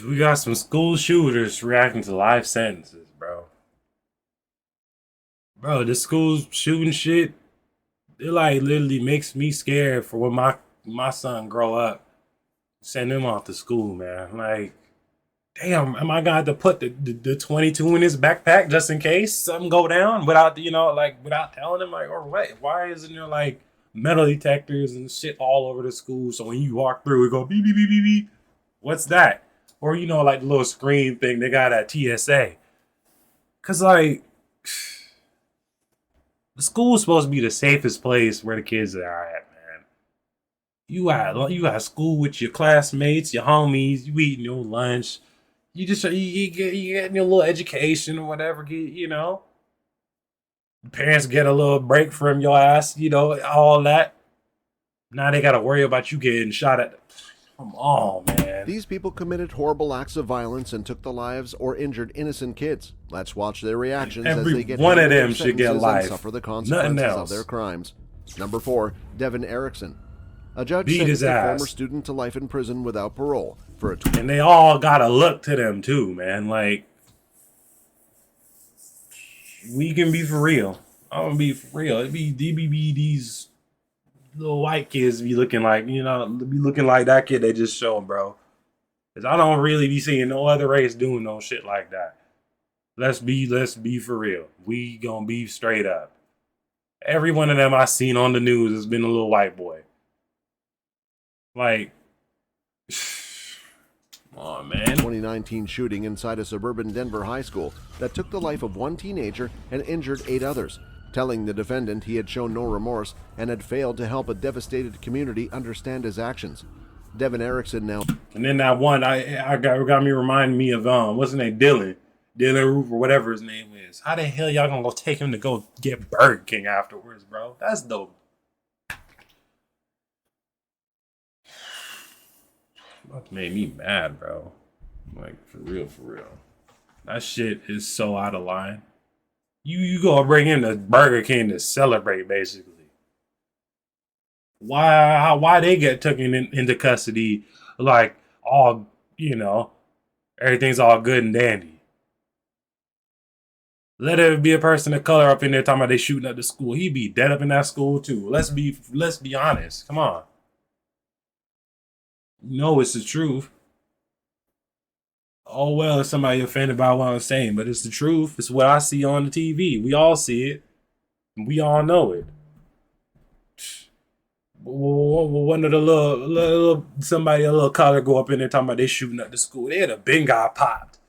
We got some school shooters reacting to life sentences, bro. Bro, the school shooting shit, it like literally makes me scared for when my son grow up. Send him off to school, man. Like, damn, am I gonna have to put the 22 in his backpack just in case something go down without like without telling him like or what? Why isn't there like metal detectors and shit all over the school so when you walk through it go beep beep beep beep beep? What's that? Or like the little screen thing they got at TSA. Cause like the school's supposed to be the safest place where the kids are at, man. You got school with your classmates, your homies, you eating your lunch. You getting your little education or whatever, parents get a little break from your ass, all that. Now they gotta worry about you getting shot at. Come on, man. These people committed horrible acts of violence and took the lives or injured innocent kids. Let's watch their reactions as they get one of them should get life. And suffer the consequences of their crimes. Number 4, Devin Erickson. A judge sentenced a former student to life in prison without parole for a and they all gotta look to them too, man. Like, we can be for real. I'm gonna be for real. It be DBB these little white kids be looking like, be looking like that kid they just showed, bro. Cause I don't really be seeing no other race doing no shit like that. Let's be for real. We gonna be straight up. Every one of them I seen on the news has been a little white boy. Like, come on, man. 2019 shooting inside a suburban Denver high school that took the life of one teenager and injured 8 others, telling the defendant he had shown no remorse and had failed to help a devastated community understand his actions. Devin Erickson now. And then that one, I got me reminding me of what's his name, Dylan Roof or whatever his name is. How the hell y'all gonna go take him to go get Burger King afterwards, bro? That's dope. That made me mad, bro. Like, for real. That shit is so out of line. You gonna bring him to Burger King to celebrate, basically. Why they get taken into custody like all, everything's all good and dandy. Let it be a person of color up in there talking about they shooting up the school. He be dead up in that school too. Let's be honest. Come on. It's the truth. Oh well, if somebody offended by what I'm saying, but it's the truth. It's what I see on the TV. We all see it. We all know it. One of the little somebody a little color go up in there talking about they shooting up the school. They had a big guy popped.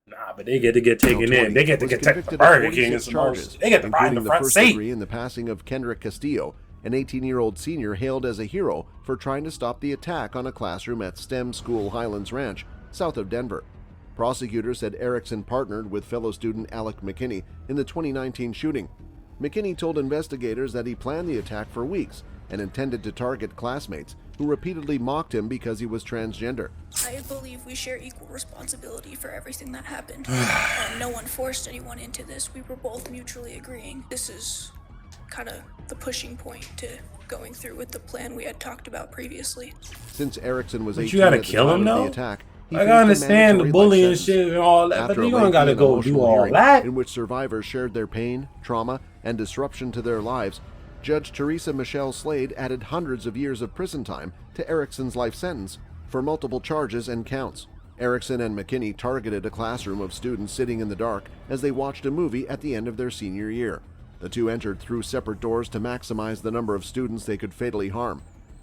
Nah, but they get to get taken in. They get to get taken to Burger King and some charges. They get to ride in the front seat. In the passing of Kendrick Castillo, an 18-year-old senior hailed as a hero for trying to stop the attack on a classroom at STEM School Highlands Ranch, south of Denver. Prosecutors said Erickson partnered with fellow student Alec McKinney in the 2019 shooting. McKinney told investigators that he planned the attack for weeks and intended to target classmates who repeatedly mocked him because he was transgender. I believe we share equal responsibility for everything that happened. No one forced anyone into this. We were both mutually agreeing. This is kind of the pushing point to going through with the plan we had talked about previously. Since Erickson was 18 you gotta at the kill time him, of though? the attack, he I understand the bullying shit and all that, but you don't gotta go do all that. In which survivors shared their pain, trauma, and disruption to their lives, Judge Teresa Michelle Slade added hundreds of years of prison time to Erickson's life sentence for multiple charges and counts. Erickson and McKinney targeted a classroom of students sitting in the dark as they watched a movie at the end of their senior year. The two entered through separate doors to maximize the number of students they could fatally harm.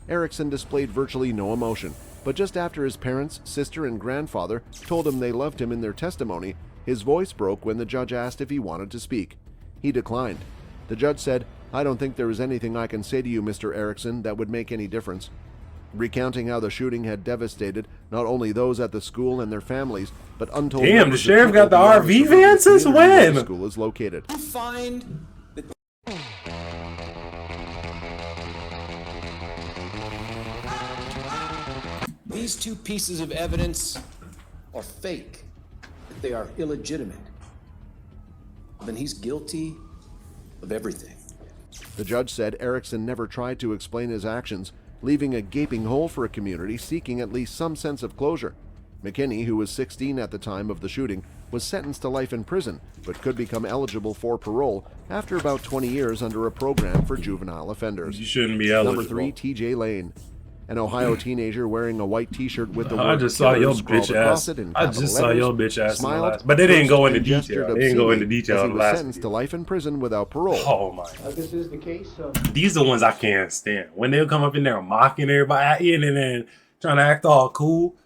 Erickson displayed virtually no emotion, but just after his parents, sister, and grandfather told him they loved him in their testimony, his voice broke when the judge asked if he wanted to speak. He declined. The judge said, "I don't think there is anything I can say to you, Mr. Erickson, that would make any difference." Recounting how the shooting had devastated not only those at the school and their families, but untold Damn, the sheriff got the RV van since when? The school is located. Find the These two pieces of evidence are fake. They are illegitimate. Then he's guilty of everything. The judge said Erickson never tried to explain his actions, leaving a gaping hole for a community seeking at least some sense of closure. McKinney, who was 16 at the time of the shooting, was sentenced to life in prison, but could become eligible for parole after about 20 years under a program for juvenile offenders. You shouldn't be eligible. Number 3, TJ Lane. An Ohio teenager wearing a white t-shirt with the I word just saw killer your scrawled bitch across ass. it in I capital just saw letters, your bitch ass in the smiled, last, but they didn't go cursed, into and detail. gestured They didn't go into obscenely detail as in he the was last sentenced to video. life in prison without parole. Oh my. This is the case. These are the ones I can't stand. When they'll come up in there mocking everybody and then trying to act all cool,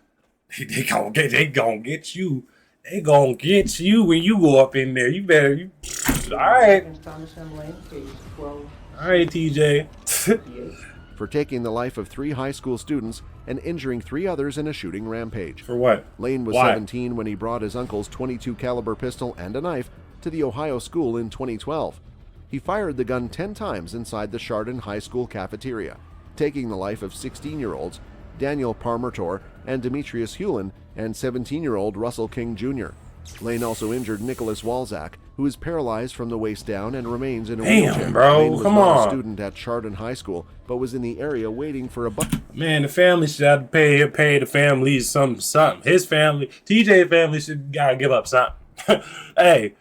they gonna get you. They gonna get you when you go up in there. You better. All right, all right, TJ. For taking the life of 3 high school students and injuring 3 others in a shooting rampage. For what? Lane was Why? 17 when he brought his uncle's .22 caliber pistol and a knife to the Ohio school in 2012. He fired the gun 10 times inside the Chardon High School cafeteria, taking the life of 16-year-olds Daniel Parmertor and Demetrius Hewlin and 17-year-old Russell King Jr. Lane also injured Nicholas Walzak, who is paralyzed from the waist down and remains in a wheelchair. Damn, bro, Lane was come not on. a student at Chardon High School, but was in the area waiting for a bus. Man, the family should have to pay the families something. His family, TJ family should gotta give up something. Hey,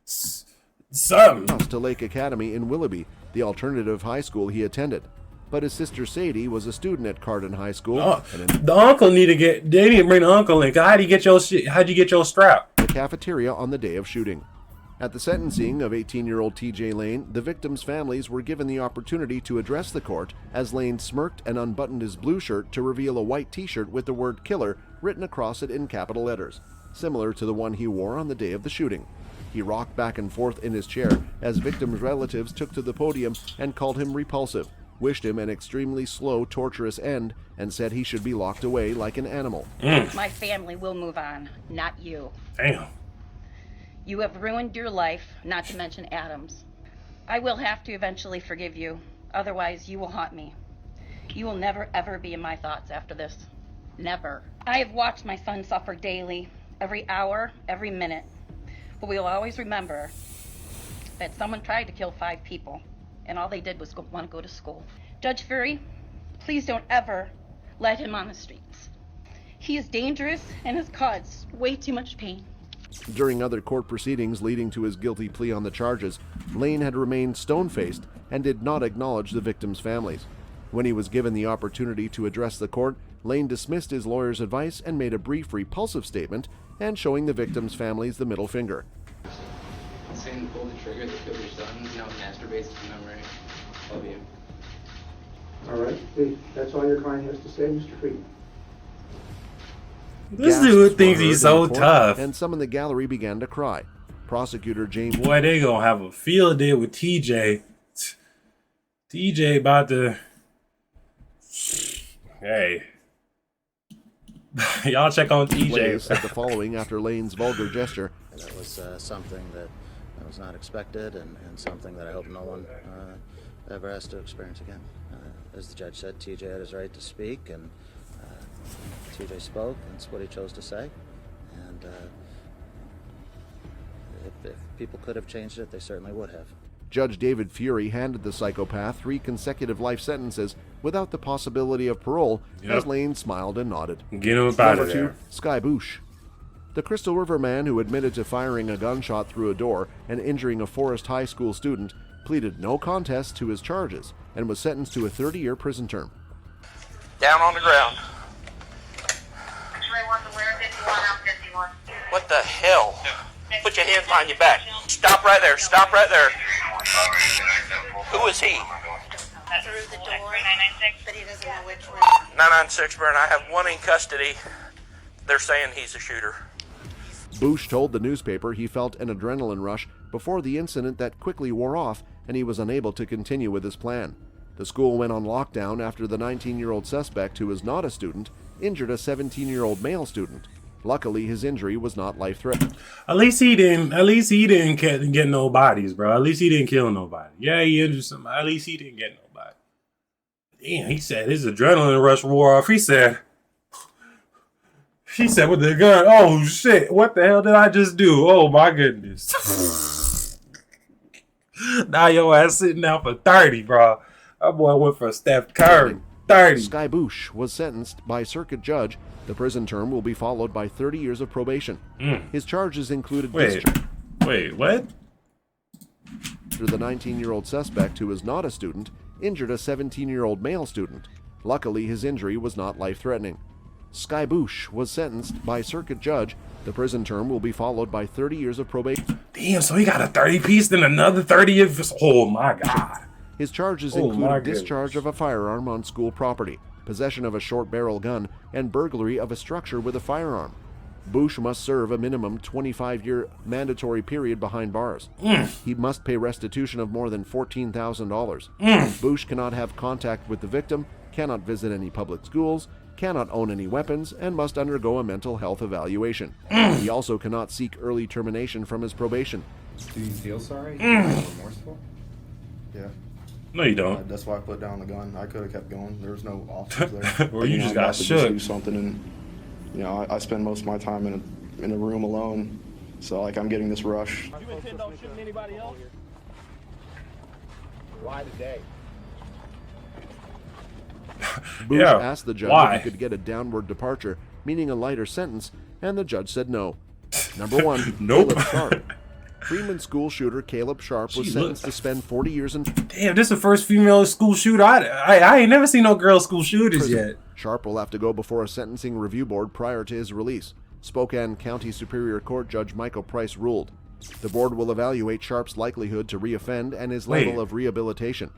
something. To Lake Academy in Willoughby, the alternative high school he attended. But his sister Sadie was a student at Cardon High School. And in The uncle need to get. They need to bring the uncle in. How'd you get your shit? How'd you get your strap? the cafeteria on the day of shooting. At the sentencing of 18-year-old TJ Lane, the victims' families were given the opportunity to address the court as Lane smirked and unbuttoned his blue shirt to reveal a white t-shirt with the word killer written across it in capital letters, similar to the one he wore on the day of the shooting. He rocked back and forth in his chair as victims' relatives took to the podium and called him repulsive, wished him an extremely slow, torturous end, and said he should be locked away like an animal. My family will move on, not you. Damn. You have ruined your life, not to mention Adam's. I will have to eventually forgive you, otherwise you will haunt me. You will never ever be in my thoughts after this. Never. I have watched my son suffer daily, every hour, every minute. But we will always remember that someone tried to kill 5 people, and all they did was want to go to school. Judge Fury, please don't ever let him on the streets. He is dangerous and has caused way too much pain. During other court proceedings leading to his guilty plea on the charges, Lane had remained stone-faced and did not acknowledge the victims' families. When he was given the opportunity to address the court, Lane dismissed his lawyer's advice and made a brief, repulsive statement and showing the victims' families the middle finger. Saying pull the trigger that killed your son, now it masturbates to memory of you. All right, hey, that's all your client has to say, Mr. Friedman. This Gasps dude were thinks heard he's in the so court, tough. and some in the gallery began to cry. Prosecutor James Boy, they gonna have a field day with TJ. TJ about to. Hey. Y'all check on Blaze TJ. said the following after Lane's vulgar gesture. That was something that was not expected and something that I hope no one ever has to experience again. As the judge said, TJ had his right to speak, and TJ spoke. That's what he chose to say. And if people could have changed it, they certainly would have. Judge David Fury handed the psychopath 3 consecutive life sentences without the possibility of parole, as Lane smiled and nodded. Get him up out Number of 2, there. Sky Boosh. The Crystal River man who admitted to firing a gunshot through a door and injuring a Forest High School student pleaded no contest to his charges and was sentenced to a 30-year prison term. Down on the ground. X-ray 1 to where? 51 out 51. What the hell? Put your hands behind your back. Stop right there. Stop right there. Who is he? Through the door, but he doesn't know which room. 996 Burn. I have one in custody. They're saying he's a shooter. Boosh told the newspaper he felt an adrenaline rush before the incident that quickly wore off and he was unable to continue with his plan. The school went on lockdown after the 19-year-old suspect, who was not a student, injured a 17-year-old male student. Luckily, his injury was not life-threatening. At least he didn't get no bodies, bro. At least he didn't kill nobody. Yeah, he injured somebody. At least he didn't get nobody. Damn, he said his adrenaline rush wore off. He said with the gun, oh shit, what the hell did I just do? Oh my goodness. Now your ass sitting down for 30, bro. That boy went for Steph Curry. 30. Sky Boosh was sentenced by circuit judge. The prison term will be followed by 30 years of probation. His charges included discharge. Wait, what? After the 19-year-old suspect, who was not a student, injured a 17-year-old male student. Luckily, his injury was not life-threatening. Sky Boosh was sentenced by circuit judge. The prison term will be followed by 30 years of probation. Damn, so he got a 30 piece, then another 30 of... Oh, my God. His charges Oh, my include discharge of a firearm on school property, possession of a short-barrel gun, and burglary of a structure with a firearm. Boosh must serve a minimum 25-year mandatory period behind bars. He must pay restitution of more than $14,000. Boosh cannot have contact with the victim, cannot visit any public schools, cannot own any weapons, and must undergo a mental health evaluation. He also cannot seek early termination from his probation. Do you feel sorry? Do you feel remorseful? Yeah. No, you don't. That's why I put down the gun. I could have kept going. There was no officers there. Or you just I'm got about to shook. do something, and I spend most of my time in a room alone. So like I'm getting this rush. You intend on shooting anybody else? Why today? Boosh asked the judge why? if he could get a downward departure, meaning a lighter sentence, and the judge said no. Number 1, Nope. Caleb Sharp. Freeman school shooter Caleb Sharp was sentenced to spend 40 years in Damn, this is the first female school shooter. I ain't never seen no girl school shooters prison. yet. Sharp will have to go before a sentencing review board prior to his release. Spokane County Superior Court Judge Michael Price ruled. The board will evaluate Sharp's likelihood to reoffend and his level of rehabilitation.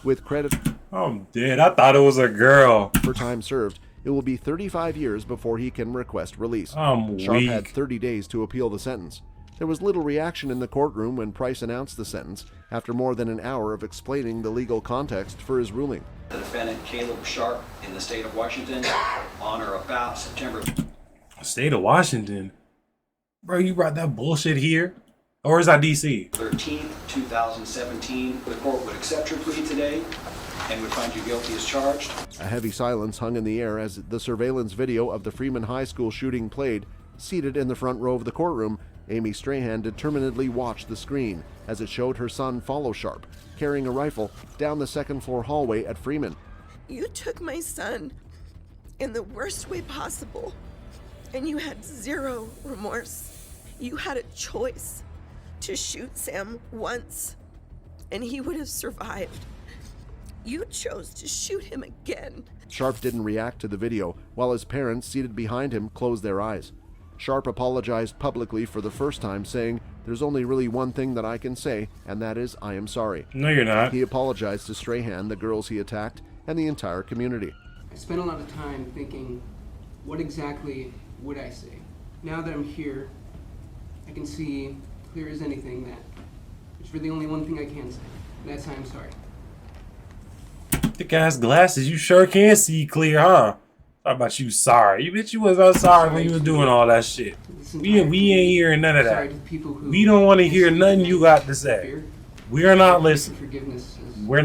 With credit I'm dead. I thought it was a girl. for time served, it will be 35 years before he can request release. I'm Sharp weak. had 30 days to appeal the sentence. There was little reaction in the courtroom when Price announced the sentence after more than an hour of explaining the legal context for his ruling. The defendant, Caleb Sharp, in the state of Washington, on or about September State of Washington? Bro, you brought that bullshit here? Or is that DC? 13th, 2017. The court would accept your plea today and would find you guilty as charged. A heavy silence hung in the air as the surveillance video of the Freeman High School shooting played. Seated in the front row of the courtroom, Amy Strahan determinedly watched the screen as it showed her son follow Sharp, carrying a rifle, down the second-floor hallway at Freeman. You took my son in the worst way possible, and you had zero remorse. You had a choice to shoot Sam once, and he would have survived. You chose to shoot him again. Sharp didn't react to the video, while his parents, seated behind him, closed their eyes. Sharp apologized publicly for the first time, saying, "There's only really one thing that I can say, and that is, I am sorry." No, you're not. He apologized to Strahan, the girls he attacked, and the entire community. I spent a lot of time thinking, what exactly would I say? Now that I'm here, I can see clear as anything that there's really only one thing I can say, and that's I'm sorry. Thick ass glasses, you sure can see clear, huh? How about you sorry? You bitch, you was not sorry when you was doing all that shit. We ain't hearing none of that. We don't want to hear nothing you got to say. We are not listening. We're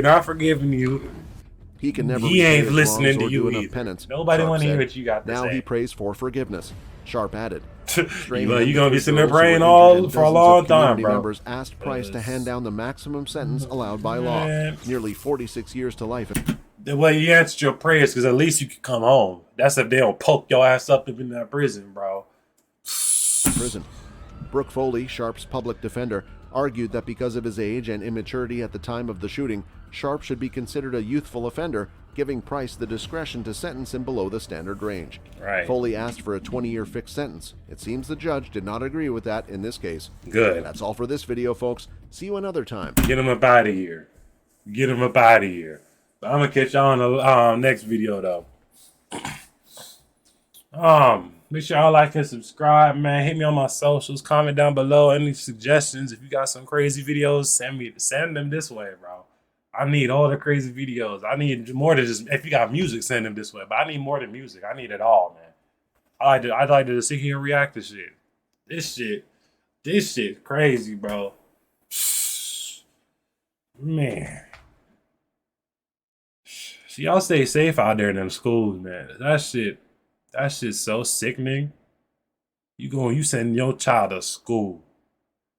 not forgiving you. He can never He ain't repay his listening wrongs to or you do enough either. penance. Nobody Sharp want to hear said. what you got to now say. he prays for forgiveness. Sharp added. You gonna be sitting there praying all for a long time, bro. Members asked Price to hand down the maximum sentence allowed by law, nearly 46 years to life. The way you answered your prayers, because at least you could come home. That's if they don't poke your ass up in that prison, bro. Prison. Brooke Foley, Sharp's public defender, argued that because of his age and immaturity at the time of the shooting, Sharp should be considered a youthful offender, giving Price the discretion to sentence him below the standard range. Right. Foley asked for a 20-year fixed sentence. It seems the judge did not agree with that in this case. Good. That's all for this video, folks. See you another time. Get him up out of here. Get him up out of here. But I'm gonna catch y'all on the next video though. Make sure y'all like and subscribe, man. Hit me on my socials. Comment down below any suggestions. If you got some crazy videos, send them this way, bro. I need all the crazy videos. I need more than just, if you got music, send them this way. But I need more than music. I need it all, man. I'd like to just sit here and react to shit. This shit crazy, bro. Man. So y'all stay safe out there in them schools, man. That shit's so sickening. You send your child to school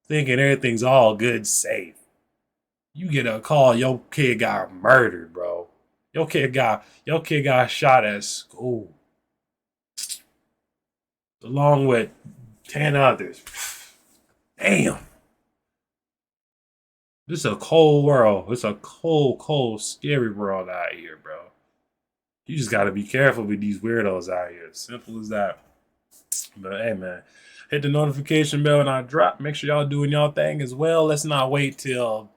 thinking everything's all good, safe. You get a call, your kid got murdered, bro. Your kid got shot at school. Along with 10 others. Damn. This is a cold world. It's a cold, scary world out here, bro. You just gotta be careful with these weirdos out here. Simple as that. But hey, man, hit the notification bell when I drop. Make sure y'all doing y'all thing as well. Let's not wait till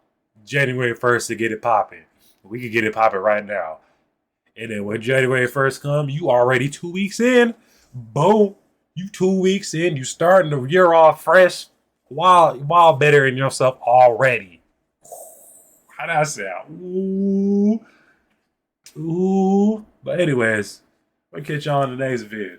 January 1st to get it popping. We can get it popping right now. And then when January 1st comes, you already 2 weeks in. Boom. You 2 weeks in. You starting the year off fresh. While bettering yourself already. How that sound? Ooh. But anyways, we'll catch y'all in the next video.